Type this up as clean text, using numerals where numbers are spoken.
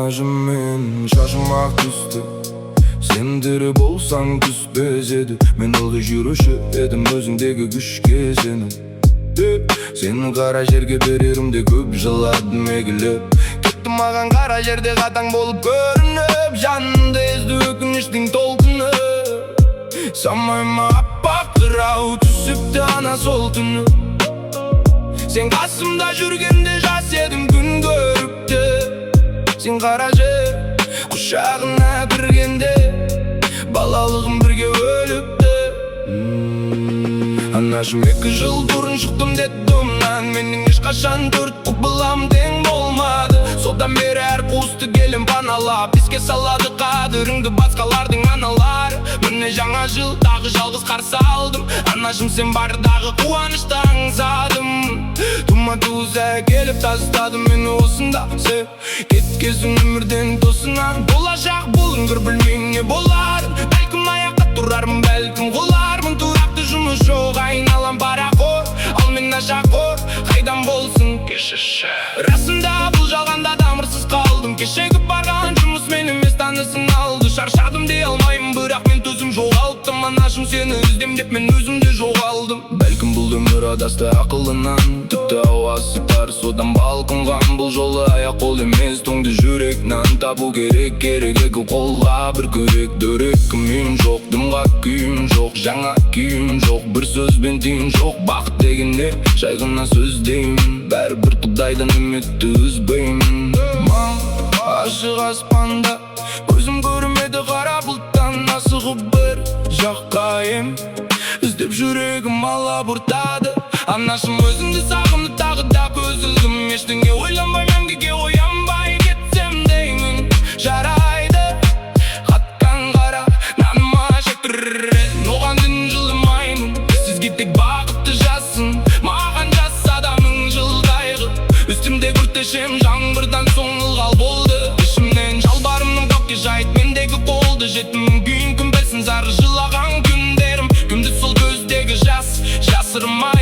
Anacım men şaşırmak düştü. Sen diri bolsaң түспес еді. Мен ылғи жүруші едім өзіңдегі күшке сенім. Сені қара жерге берерімде көп жыладым егіліп. Кетті маған қара жерде қатаң болып көрініп. Жанымда езді өкініштің толқыны. Самайыма аппақ қырау түсіпті ана сол түні. Сен қасымда жүргенде жас едім күн көріпті. Сен қара жер құшағына кіргенде балалығым бірге өліпті. Анашым 2 жыл бұрын шықтым детдомнан. Менің ешқашан 4 құбылам тең болмады. Содан бері әр қуысты келем паналап. Еске салады қадіріңді басқалардың аналары. Міне жаңа жыл тағы жалғыз қарсы алдым. Анашым сен бардағы қуанышты аңсадым. Тума-туз әкеліп тастадым мені осында. Сен кеткесін өмірден тосынан. Болашақ бұл үңгір білмей не боларын. Бәлкім аяққа тұрармын, бәлкім қолармын. Тұрақты жұмыс жоқ, айналам парақор. Ал мен нашақор, қайдан болсын кешірші. Расында бұл жалғанда дамырсыз қалдым. Кешегі барған жұмыс мен емес танысын алды. Шаршадым дей алмаймын, бірақ мен төзім жоғалттым. Анашым сені іздем деп мен өзімде жоғалдым. Бәлкім бұл өмір адасты ақылынан. Тіпті ауасы тар, содан балқынған. Бұл жолы аяқ қол емес, тоңды жүрекнан табу керек. Керек екі қолға бір көрек дөрек. Кімім жоқ, дымға күйім жоқ, жаңа күйім жоқ. Бір сөзбен тиын жоқ, бақыт дегенде жай ғана сөз деймін. Бәрібір құдайдан үмітті үзбеймін. Ашық аспанда көзім көрмеді қара бұлттан. Асығып бір жаққа ем іздеп жүрегім алабұртады. Анашым өзіңді сағынды тағы да көз ілдім. Ештеңе ойланбай мәңгіге оянбай кетсем деймін. Жарайды қатқан қара наныма шектірін. Оған дін жылымаймын, сізге тек бақытты жасын. Маған жаса да 1000 жылдайғы. Үстімде күртешем жаңбырдан соң ылғал болды. Ішімнен жалбарымның көкке жайт мендегі қолды. Жетім күйін кім білсін зары жылаған күндерім. Күмді сол көздегі жас жасырма.